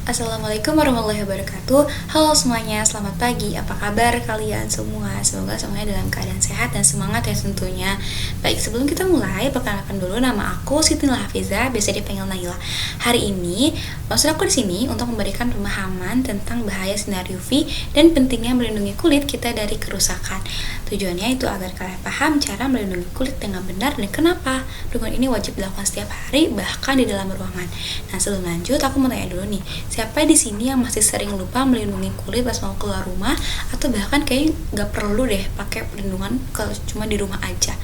Assalamualaikum warahmatullahi wabarakatuh. Halo semuanya, selamat pagi. Apa kabar kalian semua? Semoga semuanya dalam keadaan sehat dan semangat ya tentunya. Baik, sebelum kita mulai, perkenalkan dulu nama aku Siti Hafizah, biasa dipanggil Naila. Hari ini, maksud aku di sini untuk memberikan pemahaman tentang bahaya sinar UV dan pentingnya melindungi kulit kita dari kerusakan. Tujuannya itu agar kalian paham cara melindungi kulit dengan benar dan kenapa. Perlindungan ini wajib dilakukan setiap hari, bahkan di dalam ruangan. Nah, sebelum lanjut, aku mau tanya dulu nih. Siapa di sini yang masih sering lupa melindungi kulit pas mau keluar rumah, atau bahkan kayak nggak perlu deh pakai perlindungan kalau cuma di rumah aja?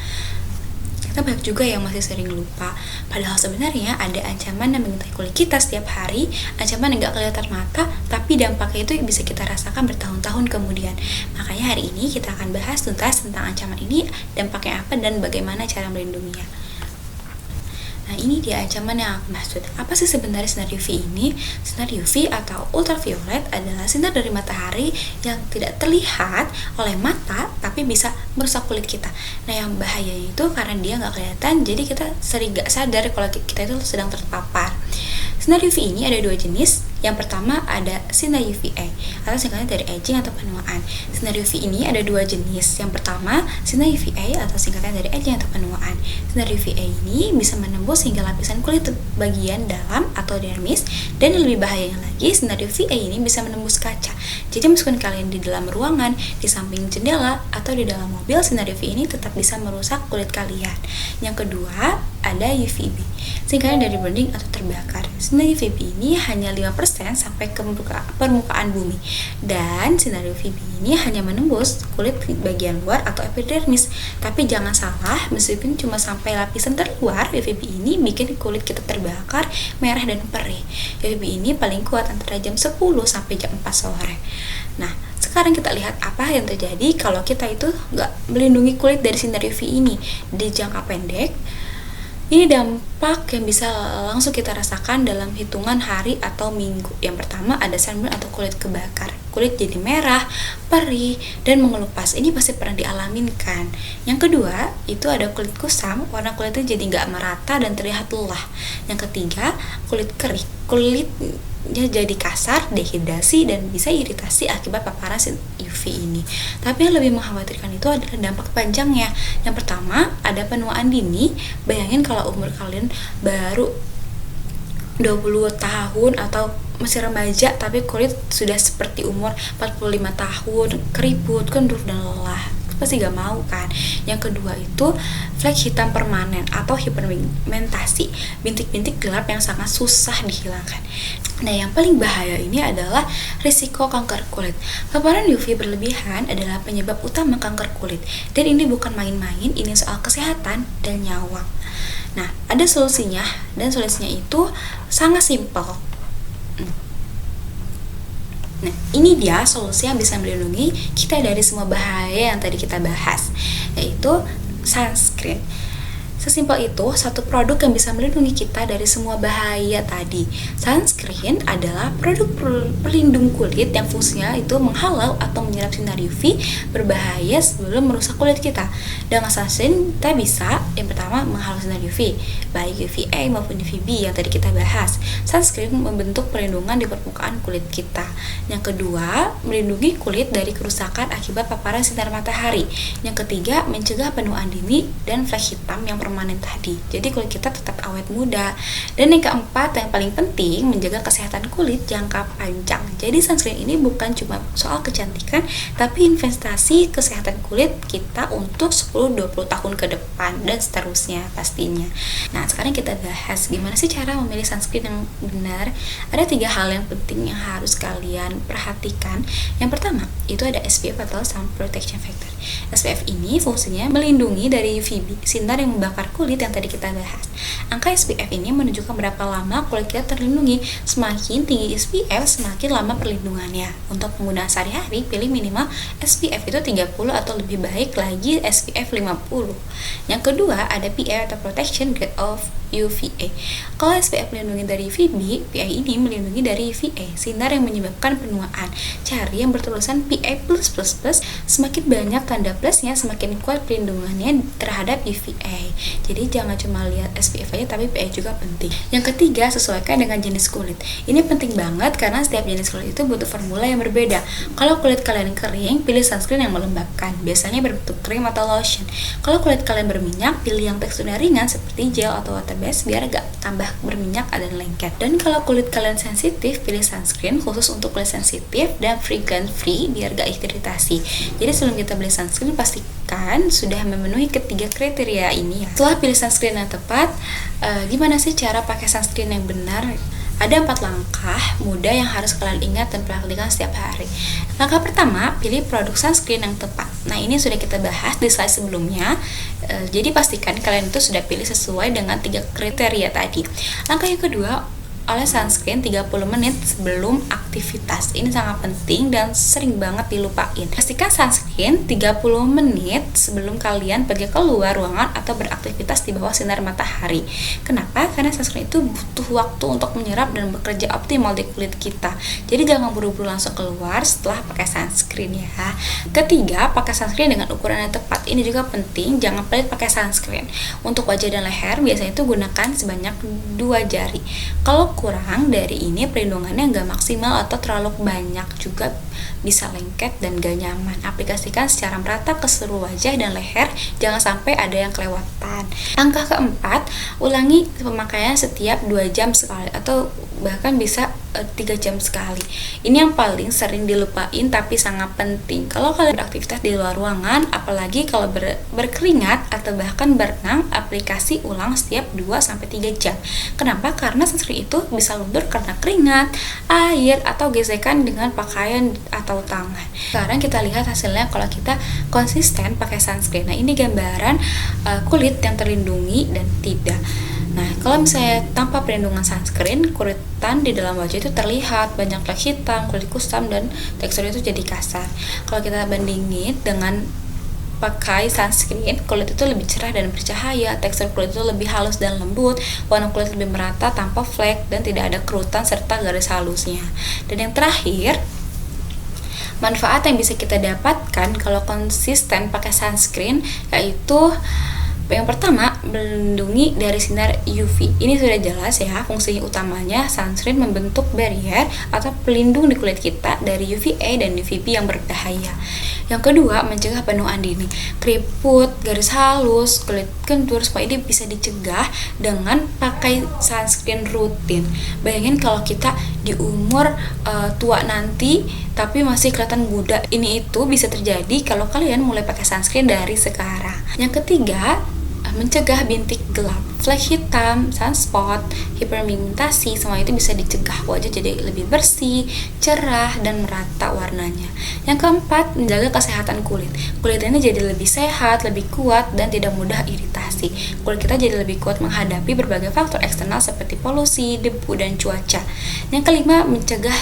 Kita banyak juga yang masih sering lupa. Padahal sebenarnya ada ancaman yang mengintai kulit kita setiap hari, ancaman yang nggak kelihatan mata, tapi dampaknya itu bisa kita rasakan bertahun-tahun kemudian. Makanya hari ini kita akan bahas tuntas tentang ancaman ini, dampaknya apa, dan bagaimana cara melindunginya. Nah, ini dia ancaman yang aku maksud. Apa sih sebenarnya sinar UV ini? Sinar UV atau ultraviolet adalah sinar dari matahari yang tidak terlihat oleh mata tapi bisa merusak kulit kita. Nah, yang bahayanya itu karena dia nggak kelihatan, jadi kita sering nggak sadar kalau kita itu sedang terpapar. Sinar UV ini ada dua jenis. Yang pertama ada sinar UVA atau singkatnya dari aging atau penuaan. Sinar UV ini ada dua jenis. Yang pertama sinar UVA atau singkatnya dari aging atau penuaan. Sinar UVA ini bisa menembus hingga lapisan kulit bagian dalam atau dermis, dan yang lebih bahayanya lagi sinar UVA ini bisa menembus kaca. Jadi meskipun kalian di dalam ruangan, di samping jendela atau di dalam mobil, sinar UV ini tetap bisa merusak kulit kalian. Yang kedua ada UVB, singkatnya dari burning atau terbakar. Sinar UVB ini hanya 5% sampai ke permukaan bumi, dan sinar UVB ini hanya menembus kulit bagian luar atau epidermis. Tapi jangan salah, meskipun cuma sampai lapisan terluar, UVB ini bikin kulit kita terbakar, merah dan perih. UVB ini paling kuat antara jam 10 sampai jam 4 sore. Nah, sekarang kita lihat apa yang terjadi kalau kita itu nggak melindungi kulit dari sinar UV ini. Di jangka pendek, ini dampak yang bisa langsung kita rasakan dalam hitungan hari atau minggu. Yang pertama ada sunburn atau kulit kebakar. Kulit jadi merah, perih, dan mengelupas. Ini pasti pernah dialamin kan? Yang kedua, itu ada kulit kusam, warna kulitnya jadi nggak merata dan terlihat lelah. Yang ketiga, kulit kering. Kulitnya jadi kasar, dehidrasi, dan bisa iritasi akibat paparan UV ini. Tapi yang lebih mengkhawatirkan itu adalah dampak panjangnya. Yang pertama, ada penuaan dini. Bayangin kalau umur kalian baru 20 tahun atau masih remaja, tapi kulit sudah seperti umur 45 tahun, keriput, kendur, dan lelah. Pasti gak mau kan. Yang kedua itu flek hitam permanen atau hiperpigmentasi, bintik-bintik gelap yang sangat susah dihilangkan. Nah, yang paling bahaya ini adalah risiko kanker kulit. Paparan UV berlebihan adalah penyebab utama kanker kulit, dan ini bukan main-main, ini soal kesehatan dan nyawa. Nah, ada solusinya, dan solusinya itu sangat simpel. Nah, ini dia solusi yang bisa melindungi kita dari semua bahaya yang tadi kita bahas, yaitu sunscreen. Sesimpel itu, satu produk yang bisa melindungi kita dari semua bahaya tadi. Sunscreen adalah produk pelindung kulit yang fungsinya itu menghalau atau menyerap sinar UV berbahaya sebelum merusak kulit kita. Dengan sunscreen, kita bisa yang pertama menghalau sinar UV, baik UVA maupun UVB yang tadi kita bahas. Sunscreen membentuk perlindungan di permukaan kulit kita. Yang kedua, melindungi kulit dari kerusakan akibat paparan sinar matahari. Yang ketiga, mencegah penuaan dini dan flek hitam yang permanen tadi. Jadi kulit kita tetap awet muda. Dan yang keempat, yang paling penting, menjaga kesehatan kulit jangka panjang. Jadi sunscreen ini bukan cuma soal kecantikan, tapi investasi kesehatan kulit kita untuk 10-20 tahun ke depan dan seterusnya pastinya. Nah, sekarang kita bahas gimana sih cara memilih sunscreen yang benar. Ada 3 hal yang penting yang harus kalian perhatikan. Yang pertama, itu ada SPF atau Sun Protection Factor. SPF ini fungsinya melindungi dari UVB, sinar yang membakar kulit yang tadi kita bahas. Angka SPF ini menunjukkan berapa lama kulit kita terlindungi. Semakin tinggi SPF, semakin lama perlindungannya. Untuk penggunaan sehari-hari, pilih minimal SPF itu 30 atau lebih baik lagi SPF 50. Yang kedua, ada PA atau Protection Grade of UVA. Kalau SPF melindungi dari UVB, PA ini melindungi dari UVA, sinar yang menyebabkan penuaan. Cari yang bertulisan PA+++, semakin banyak tanda plusnya, semakin kuat perlindungannya terhadap UVA. Jadi jangan cuma lihat SPF aja, tapi PA juga penting. Yang ketiga, sesuaikan dengan jenis kulit. Ini penting banget karena setiap jenis kulit itu butuh formula yang berbeda. Kalau kulit kalian kering, pilih sunscreen yang melembabkan, biasanya berbentuk krim atau lotion. Kalau kulit kalian berminyak, pilih yang teksturnya ringan seperti gel atau water based biar gak tambah berminyak dan lengket. Dan kalau kulit kalian sensitif, pilih sunscreen khusus untuk kulit sensitif dan fragrance free biar gak iritasi. Jadi sebelum kita beli sunscreen, pastikan sudah memenuhi ketiga kriteria ini ya. Setelah pilih sunscreen yang tepat, gimana sih cara pakai sunscreen yang benar? Ada 4 langkah mudah yang harus kalian ingat dan praktikkan setiap hari. Langkah pertama, pilih produk sunscreen yang tepat. Nah, ini sudah kita bahas di slide sebelumnya. Jadi pastikan kalian itu sudah pilih sesuai dengan 3 kriteria tadi. Langkah yang kedua, oles sunscreen 30 menit sebelum aktivitas. Ini sangat penting dan sering banget dilupain. Pastikan sunscreen 30 menit sebelum kalian pergi keluar ruangan atau beraktivitas di bawah sinar matahari. Kenapa? Karena sunscreen itu butuh waktu untuk menyerap dan bekerja optimal di kulit kita. Jadi jangan buru-buru langsung keluar setelah pakai sunscreen ya. Ketiga, pakai sunscreen dengan ukuran yang tepat. Ini juga penting, jangan pelit pakai sunscreen. Untuk wajah dan leher biasanya itu gunakan sebanyak 2 jari. Kalau kurang dari ini, perlindungannya nggak maksimal atau terlalu banyak juga bisa lengket dan gak nyaman. Aplikasikan secara merata ke seluruh wajah dan leher, jangan sampai ada yang kelewatan. Langkah keempat, ulangi pemakaian setiap 2 jam sekali atau bahkan bisa 3 jam sekali. Ini yang paling sering dilupain tapi sangat penting. Kalau kalian beraktivitas di luar ruangan, apalagi kalau berkeringat atau bahkan berenang, aplikasi ulang setiap 2-3 jam. Kenapa? Karena sunscreen itu bisa luntur karena keringat, air, atau gesekan dengan pakaian atau tangan. Sekarang kita lihat hasilnya kalau kita konsisten pakai sunscreen. Nah, ini gambaran kulit yang terlindungi dan tidak. Nah, kalau misalnya tanpa perlindungan sunscreen, kulitan di dalam wajah itu terlihat banyak flek hitam, kulit kusam, dan teksturnya itu jadi kasar. Kalau kita bandingin dengan pakai sunscreen, kulit itu lebih cerah dan bercahaya, tekstur kulit itu lebih halus dan lembut, warna kulit lebih merata tanpa flek dan tidak ada kerutan serta garis halusnya. Dan yang terakhir, manfaat yang bisa kita dapatkan kalau konsisten pakai sunscreen yaitu yang pertama, melindungi dari sinar UV. Ini sudah jelas ya, fungsi utamanya sunscreen membentuk barrier atau pelindung di kulit kita dari UVA dan UVB yang berbahaya. Yang kedua, mencegah penuaan dini. Keriput, garis halus, kulit kentur, semua ini bisa dicegah dengan pakai sunscreen rutin. Bayangin kalau kita di umur tua nanti tapi masih kelihatan muda. Ini itu bisa terjadi kalau kalian mulai pakai sunscreen dari sekarang. Yang ketiga, mencegah bintik gelap, flek hitam, sunspot, hiperpigmentasi, semua itu bisa dicegah. Wajah jadi lebih bersih, cerah, dan merata warnanya. Yang keempat, menjaga kesehatan kulit. Kulit ini jadi lebih sehat, lebih kuat, dan tidak mudah iritasi. Kulit kita jadi lebih kuat menghadapi berbagai faktor eksternal seperti polusi, debu, dan cuaca. Yang kelima, mencegah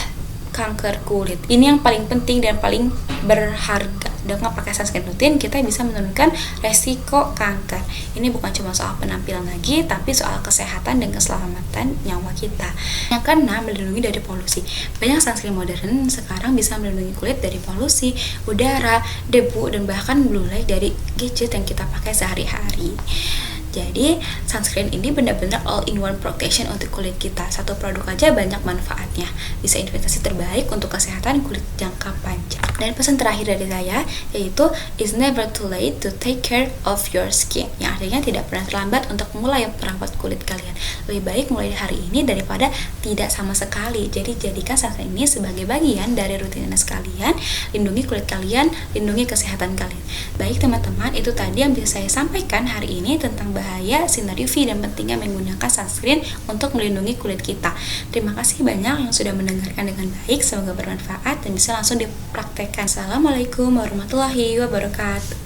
kanker kulit. Ini yang paling penting dan paling berharga. Dengan pakai sunscreen rutin, kita bisa menurunkan resiko kanker. Ini bukan cuma soal penampilan lagi, tapi soal kesehatan dan keselamatan nyawa kita. Yang keenam, melindungi dari polusi. Banyak sunscreen modern sekarang bisa melindungi kulit dari polusi, udara, debu, dan bahkan blue light dari gadget yang kita pakai sehari-hari. Jadi, sunscreen ini benar-benar all-in-one protection untuk kulit kita. Satu produk aja banyak manfaatnya. Bisa investasi terbaik untuk kesehatan kulit jangka panjang. Dan pesan terakhir dari saya yaitu it's never too late to take care of your skin. Yang artinya tidak pernah terlambat untuk mulai merawat kulit kalian. Lebih baik mulai hari ini daripada tidak sama sekali. Jadi jadikan sunscreen ini sebagai bagian dari rutinitas kalian. Lindungi kulit kalian, lindungi kesehatan kalian. Baik teman-teman, itu tadi yang bisa saya sampaikan hari ini tentang bahaya sinar UV dan pentingnya menggunakan sunscreen untuk melindungi kulit kita. Terima kasih banyak yang sudah mendengarkan dengan baik. Semoga bermanfaat dan bisa langsung dipraktekkan. Assalamualaikum warahmatullahi wabarakatuh.